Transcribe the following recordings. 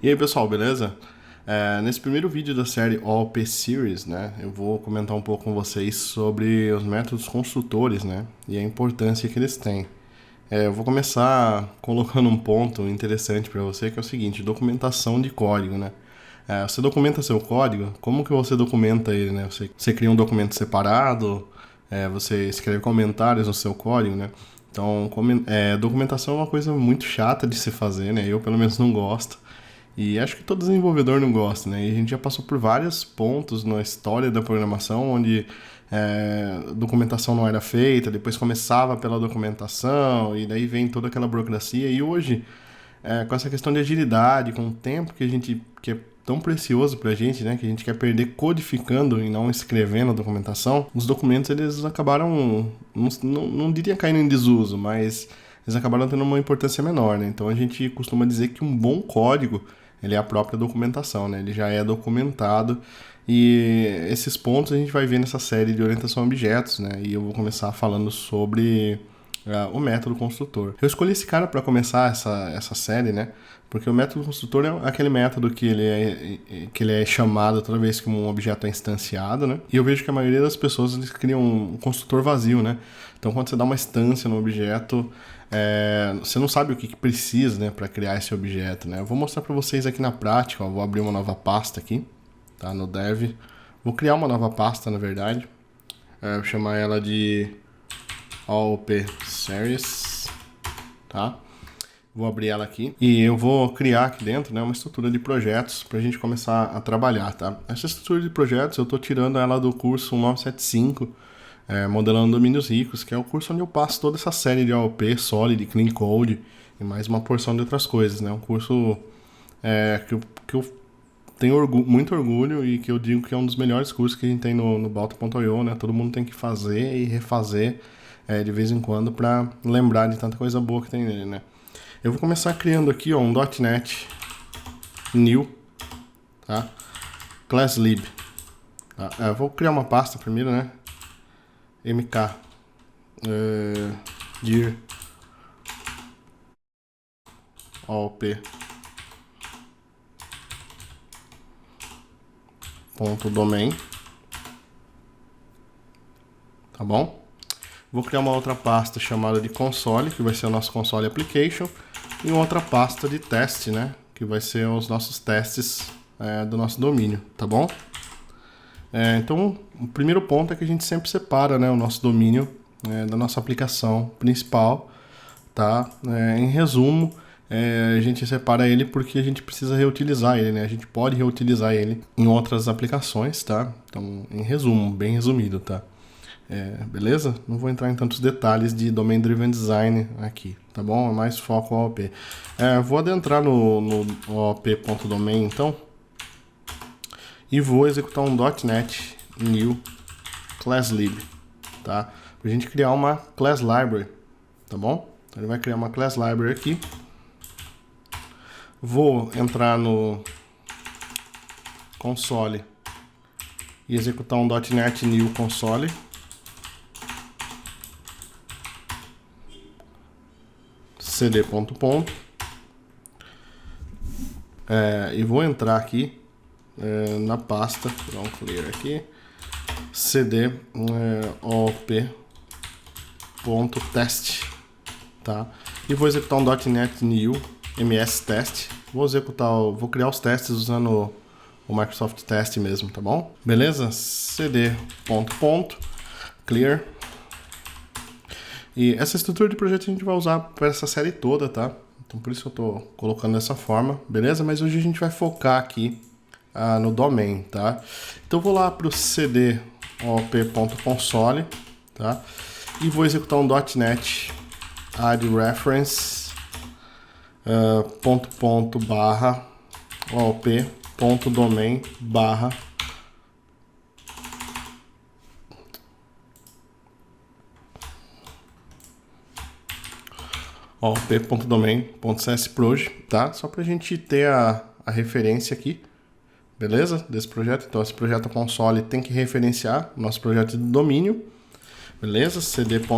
E aí pessoal, beleza? Nesse primeiro vídeo da série OOP Series, né, eu vou comentar um pouco com vocês sobre os métodos construtores, né, e a importância que eles têm. Eu vou começar colocando um ponto interessante para você, que é o seguinte: documentação de código, né? Você documenta seu código, como que você documenta ele, né? Você cria um documento separado, você escreve comentários no seu código, né? Então, documentação é uma coisa muito chata de se fazer, né? Eu, pelo menos, não gosto. E acho que todo desenvolvedor não gosta, né? E a gente já passou por vários pontos na história da programação onde documentação não era feita, depois começava pela documentação, e daí vem toda aquela burocracia. E hoje, com essa questão de agilidade, com o tempo que é tão precioso pra gente, né? Que a gente quer perder codificando e não escrevendo a documentação, os documentos eles acabaram, não diria caindo em desuso, mas eles acabaram tendo uma importância menor, né? Então a gente costuma dizer que um bom código ele é a própria documentação, né? Ele já é documentado e esses pontos a gente vai ver nessa série de orientação a objetos, né? E eu vou começar falando sobre o método construtor. Eu escolhi esse cara para começar essa série, né? Porque o método construtor é aquele método que ele é chamado toda vez que um objeto é instanciado, né? E eu vejo que a maioria das pessoas eles criam um construtor vazio, né? Então, quando você dá uma instância no objeto, você não sabe o que precisa, né, para criar esse objeto, né? Eu vou mostrar para vocês aqui na prática. Ó, vou abrir uma nova pasta aqui, tá? No Dev. Vou criar uma nova pasta, na verdade. Vou chamar ela de OOP Series, tá? Vou abrir ela aqui e eu vou criar aqui dentro, né, uma estrutura de projetos para a gente começar a trabalhar, tá? Essa estrutura de projetos eu estou tirando ela do curso 1975, Modelando Domínios Ricos, que é o curso onde eu passo toda essa série de AOP, Solid, Clean Code e mais uma porção de outras coisas, né? Um curso que eu tenho muito orgulho e que eu digo que é um dos melhores cursos que a gente tem no Balto.io, né? Todo mundo tem que fazer e refazer de vez em quando para lembrar de tanta coisa boa que tem nele, né? Eu vou começar criando aqui, ó, um .NET New, tá? ClassLib. Tá? Eu vou criar uma pasta primeiro, né? mk dir op ponto domain, tá bom? Vou criar uma outra pasta chamada de console, que vai ser o nosso console application, e outra pasta de teste, né? Que vai ser os nossos testes do nosso domínio, tá bom? Então, o primeiro ponto é que a gente sempre separa, né, o nosso domínio da nossa aplicação principal, tá? Em resumo, a gente separa ele porque a gente precisa reutilizar ele, né? A gente pode reutilizar ele em outras aplicações, tá? Então, em resumo, bem resumido, tá? Beleza? Não vou entrar em tantos detalhes de Domain Driven Design aqui, tá bom? É mais foco OOP. Vou adentrar no OOP.domain, então, e vou executar um .NET New ClassLib, tá? Pra gente criar uma Class Library, tá bom? Então ele vai criar uma Class Library aqui. Vou entrar no console e executar um .NET New Console. cd ponto. E vou entrar aqui na pasta, dar um clear aqui, cd op.test, tá? E vou executar um .NET New ms test. Vou criar os testes usando o Microsoft Test mesmo, tá bom? Beleza? cd ponto clear. E essa estrutura de projeto a gente vai usar para essa série toda, tá? Então por isso que eu tô colocando dessa forma, beleza? Mas hoje a gente vai focar aqui no domain, tá? Então eu vou lá para o cd op.console, tá? E vou executar um .NET add reference barra op.domain barra op.domain.csproj, tá? Só pra gente ter a referência aqui, beleza? Desse projeto. Então esse projeto console tem que referenciar o nosso projeto de domínio, beleza? cd.net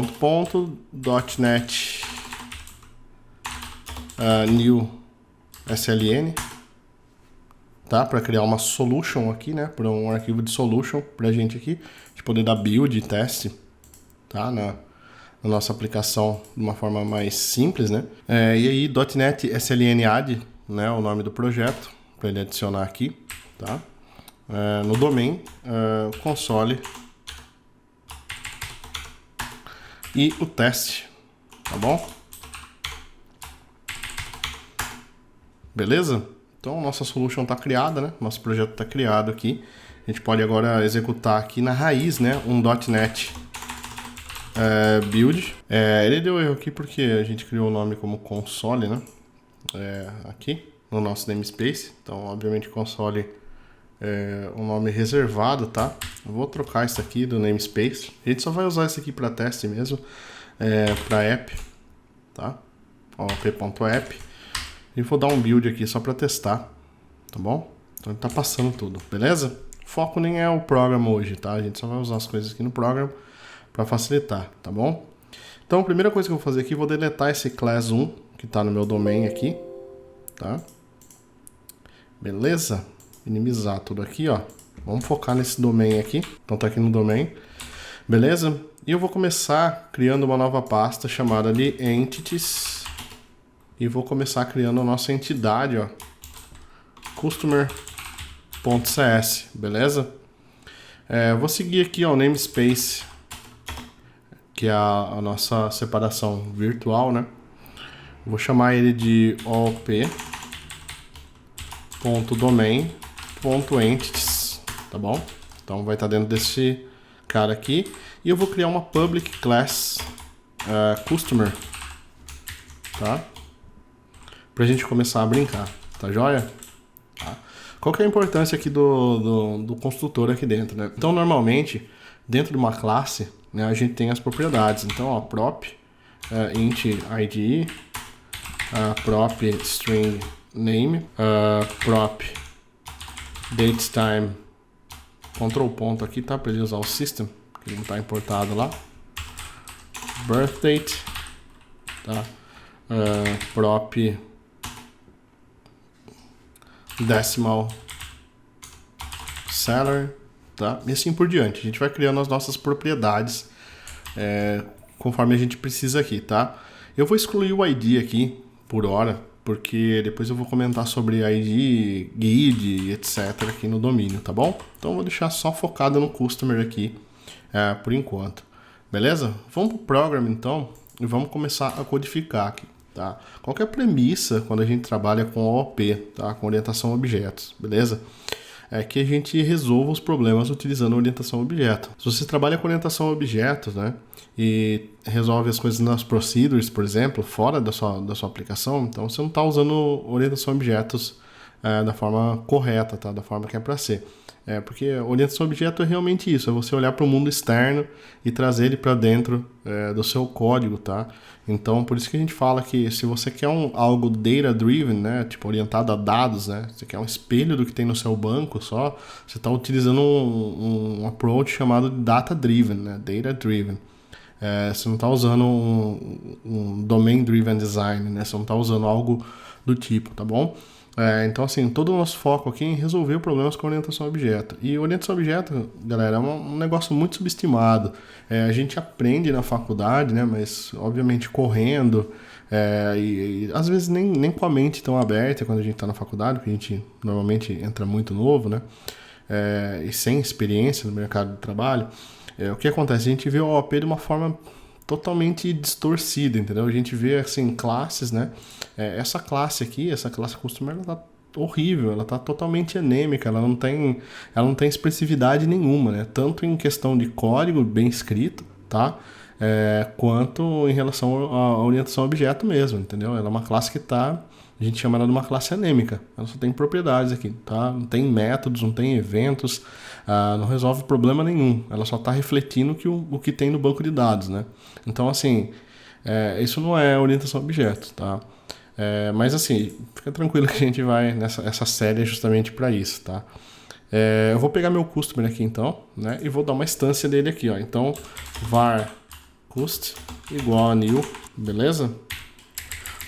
new sln, tá? Para criar uma solution aqui, né? Para um arquivo de solution pra gente aqui, de poder dar build e teste, tá? Na nossa aplicação de uma forma mais simples, né? E aí, .NET SLN Add, né? O nome do projeto, para ele adicionar aqui, tá? No domain, console e o teste, tá bom? Beleza? Então, nossa solution está criada, né? Nosso projeto está criado aqui. A gente pode agora executar aqui na raiz, né? Um .NET build. Ele deu erro aqui porque a gente criou o nome como console, né? Aqui no nosso namespace. Então, obviamente, console é um nome reservado, tá? Eu vou trocar isso aqui do namespace. A gente só vai usar isso aqui para teste mesmo, para app, tá? op.app. E vou dar um build aqui só para testar, tá bom? Então ele tá passando tudo, beleza? O foco nem é o programa hoje, tá? A gente só vai usar as coisas aqui no programa para facilitar, tá bom? Então a primeira coisa que eu vou fazer aqui, vou deletar esse class 1 que tá no meu domain aqui, tá? Beleza? Minimizar tudo aqui, ó. Vamos focar nesse domain aqui. Então tá aqui no domain, beleza? E eu vou começar criando uma nova pasta chamada de entities. E vou começar criando a nossa entidade, ó, customer.cs, beleza? Vou seguir aqui, ó, o namespace, que é a nossa separação virtual, né? Vou chamar ele de op.domain.entities, tá bom? Então vai estar dentro desse cara aqui. E eu vou criar uma public class customer, tá? Pra gente começar a brincar, tá joia? Tá. Qual que é a importância aqui do construtor aqui dentro, né? Então, normalmente, dentro de uma classe, né, a gente tem as propriedades. Então, ó, prop, int id, prop string name, prop datetime, control ponto aqui, tá? Pra ele usar o system, que ele não tá importado lá. Birthdate, tá? Prop decimal salary, tá? E assim por diante. A gente vai criando as nossas propriedades conforme a gente precisa aqui, tá? Eu vou excluir o ID aqui por hora, porque depois eu vou comentar sobre ID, guide, etc. aqui no domínio, tá bom? Então eu vou deixar só focado no customer aqui por enquanto. Beleza? Vamos pro program então e vamos começar a codificar aqui. Tá? Qual que é a premissa quando a gente trabalha com OOP, tá? Com orientação a objetos, beleza? É que a gente resolva os problemas utilizando a orientação a objeto. Se você trabalha com orientação a objetos, né, e resolve as coisas nas procedures, por exemplo, fora da sua aplicação, então você não está usando orientação a objetos da forma correta, tá? Da forma que é para ser. Porque a orientação a objeto é realmente isso, é você olhar para o mundo externo e trazer ele para dentro do seu código, tá? Então, por isso que a gente fala que se você quer algo data-driven, né, tipo orientado a dados, né, você quer um espelho do que tem no seu banco só, você está utilizando um approach chamado de data-driven, né, data-driven. Você não está usando um domain-driven design, né, você não está usando algo do tipo, tá bom? Então, assim, todo o nosso foco aqui é em resolver problemas com orientação a objeto. E orientação a objeto, galera, é um negócio muito subestimado. A gente aprende na faculdade, né? Mas, obviamente, correndo. E às vezes nem com a mente tão aberta quando a gente está na faculdade, porque a gente normalmente entra muito novo, né? E sem experiência no mercado de trabalho. O que acontece? A gente vê o OOP de uma forma totalmente distorcida, entendeu? A gente vê, assim, classes, né? Essa classe aqui, essa classe customer, ela tá horrível, ela tá totalmente anêmica, ela não tem expressividade nenhuma, né? Tanto em questão de código bem escrito, tá? Quanto em relação à orientação a objeto mesmo, entendeu? Ela é uma classe que a gente chama ela de uma classe anêmica, ela só tem propriedades aqui, tá? Não tem métodos, não tem eventos, não resolve problema nenhum, ela só está refletindo o que tem no banco de dados, né? Então, assim, isso não é orientação a objeto, tá? Mas assim, fica tranquilo que a gente vai essa série justamente para isso, tá? Eu vou pegar meu customer aqui então, né? E vou dar uma instância dele aqui, ó. Então, var cust igual a new, beleza?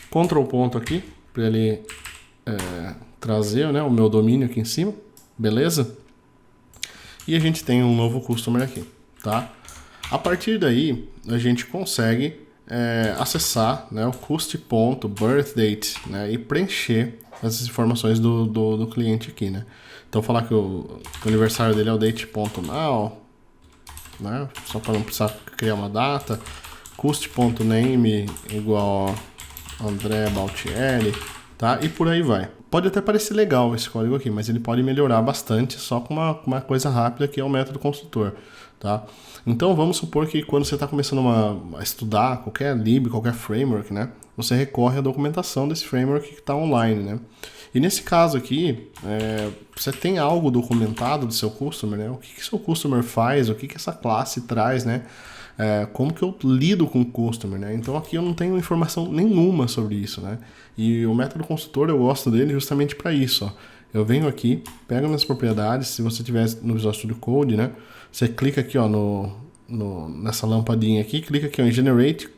Control ponto aqui, para ele trazer, né, o meu domínio aqui em cima, beleza? E a gente tem um novo customer aqui, tá? A partir daí, a gente consegue acessar, né, o cust.birthdate, né, e preencher as informações do cliente aqui, né? Então, falar que o aniversário dele é o date.now, né, só para não precisar criar uma data, cust.name igual a André Baltieri, tá? E por aí vai. Pode até parecer legal esse código aqui, mas ele pode melhorar bastante só com uma coisa rápida que é o método construtor, tá? Então vamos supor que quando você está começando a estudar qualquer lib, qualquer framework, né? Você recorre à documentação desse framework que está online, né? E nesse caso aqui, você tem algo documentado do seu customer, né? O que seu customer faz, o que essa classe traz, né? Como que eu lido com o customer, né? Então aqui eu não tenho informação nenhuma sobre isso, né? E o método construtor eu gosto dele justamente para isso, ó. Eu venho aqui, pego minhas propriedades, se você tiver no Visual Studio Code, né? Você clica aqui, ó, nessa lampadinha aqui, clica aqui ó, em Generate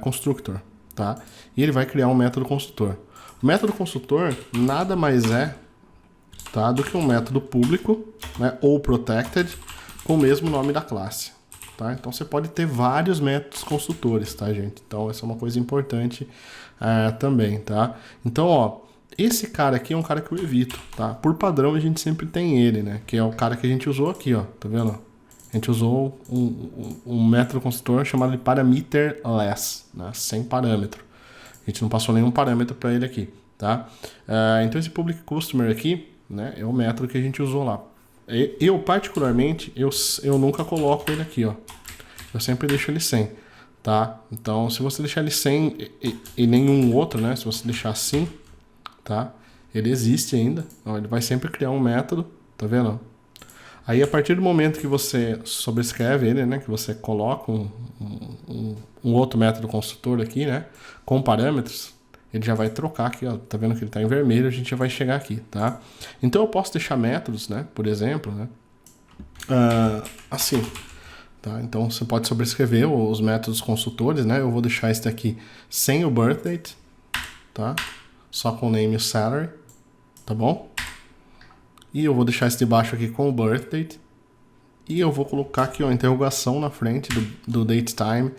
Constructor, tá? E ele vai criar um método construtor. O método construtor nada mais é, tá, do que um método público, né, ou protected, com o mesmo nome da classe. Tá? Então você pode ter vários métodos construtores, tá, gente? Então essa é uma coisa importante também, tá? Então, ó, esse cara aqui é um cara que eu evito, tá? Por padrão a gente sempre tem ele, né? Que é o cara que a gente usou aqui, ó, tá vendo? A gente usou um método construtor chamado de parameterless, né? Sem parâmetro. A gente não passou nenhum parâmetro para ele aqui, tá? Então esse public customer aqui, né, é o método que a gente usou lá. Eu particularmente, eu nunca coloco ele aqui, ó. Eu sempre deixo ele sem, tá? Então, se você deixar ele sem e nenhum outro, né? Se você deixar assim, tá? Ele existe ainda. Então, ele vai sempre criar um método, tá vendo? Aí, a partir do momento que você sobrescreve ele, né? Que você coloca um outro método construtor aqui, né? Com parâmetros, ele já vai trocar aqui, ó, tá vendo que ele tá em vermelho, a gente já vai chegar aqui, tá? Então eu posso deixar métodos, né, por exemplo, né, assim, tá? Então você pode sobrescrever os métodos construtores, né, eu vou deixar esse daqui sem o birthdate, tá? Só com o name e o salary, tá bom? E eu vou deixar esse de baixo aqui com o birthdate, e eu vou colocar aqui, ó, interrogação na frente do datetime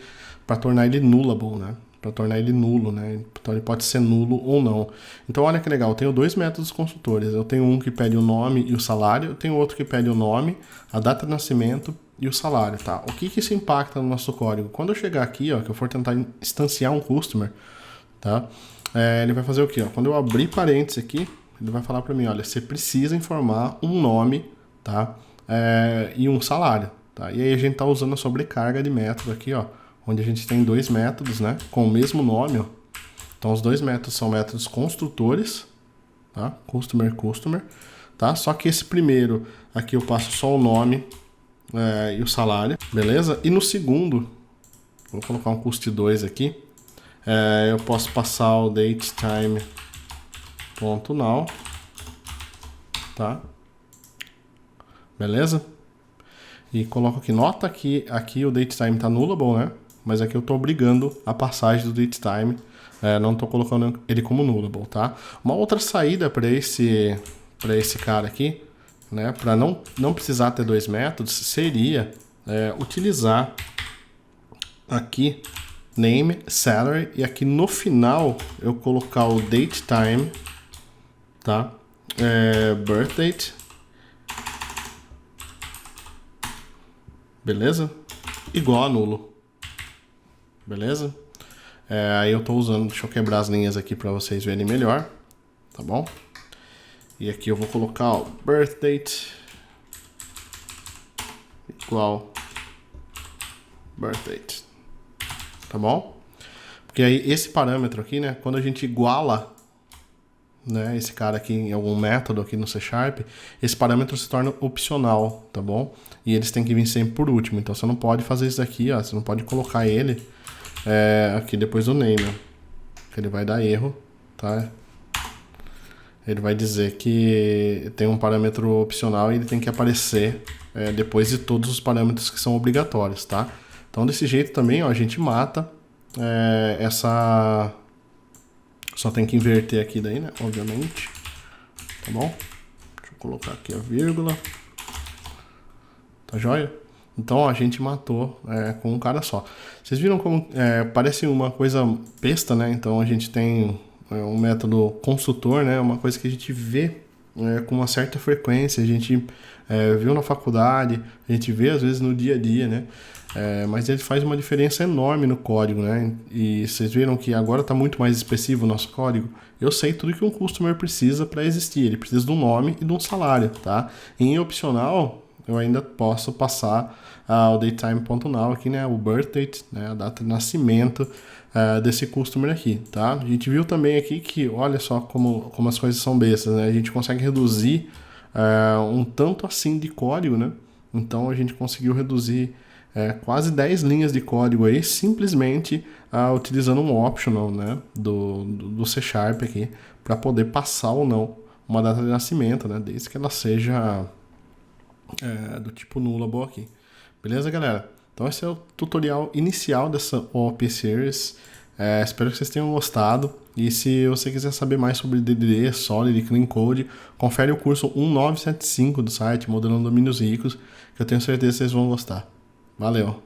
para tornar ele nullable, né? Para tornar ele nulo, né? Então ele pode ser nulo ou não. Então olha que legal, eu tenho dois métodos construtores. Eu tenho um que pede o nome e o salário, eu tenho outro que pede o nome, a data de nascimento e o salário, tá? O que isso impacta no nosso código? Quando eu chegar aqui, ó, que eu for tentar instanciar um customer, tá? Ele vai fazer o quê? Ó? Quando eu abrir parênteses aqui, ele vai falar para mim, olha, você precisa informar um nome, tá? E um salário, tá? E aí a gente tá usando a sobrecarga de método aqui, ó, onde a gente tem dois métodos, né, com o mesmo nome, ó. Então os dois métodos são métodos construtores, tá? Customer, tá? Só que esse primeiro aqui eu passo só o nome e o salário, beleza? E no segundo, vou colocar um cust2 aqui, eu posso passar o datetime.now, tá? Beleza? E coloco aqui, nota que aqui o datetime tá nullable, né? Mas aqui eu estou obrigando a passagem do datetime, não estou colocando ele como nullable, tá? Uma outra saída para esse cara aqui, né, para não precisar ter dois métodos, seria utilizar aqui name, salary, e aqui no final eu colocar o datetime, tá? Birthdate, beleza? Igual a nulo. Beleza? Aí eu tô usando, deixa eu quebrar as linhas aqui para vocês verem melhor, tá bom? E aqui eu vou colocar o birthdate igual birthdate, tá bom? Porque aí esse parâmetro aqui, né, quando a gente iguala, né, esse cara aqui em algum método aqui no C#, esse parâmetro se torna opcional, tá bom? E eles têm que vir sempre por último, então você não pode fazer isso daqui, ó, você não pode colocar ele aqui depois do name, ó, que ele vai dar erro, tá? Ele vai dizer que tem um parâmetro opcional e ele tem que aparecer depois de todos os parâmetros que são obrigatórios, tá? Então desse jeito também, ó, a gente mata essa... Só tem que inverter aqui daí, né? Obviamente. tá bom? Deixa eu colocar aqui a vírgula. Tá joia? Então ó, a gente matou com um cara só. Vocês viram como parece uma coisa besta, né? Então a gente tem um método consultor, né? Uma coisa que a gente vê com uma certa frequência, a gente viu na faculdade, a gente vê às vezes no dia a dia, né? Mas ele faz uma diferença enorme no código, né? E vocês viram que agora está muito mais expressivo o nosso código. Eu sei tudo que um customer precisa para existir. Ele precisa de um nome e de um salário, tá? Em opcional, eu ainda posso passar o datetime.now aqui, né? O birth date, né? A data de nascimento desse customer aqui, tá? A gente viu também aqui que, olha só como as coisas são bestas, né? A gente consegue reduzir um tanto assim de código, né? Então a gente conseguiu reduzir quase 10 linhas de código aí, simplesmente utilizando um optional, né? Do C# aqui, para poder passar ou não uma data de nascimento, né? Desde que ela seja do tipo nullable aqui. Beleza, galera? Então esse é o tutorial inicial dessa OOP Series. Espero que vocês tenham gostado. E se você quiser saber mais sobre DDD, Solid e Clean Code, confere o curso 1975 do site Modelando Domínios Ricos, que eu tenho certeza que vocês vão gostar. Valeu!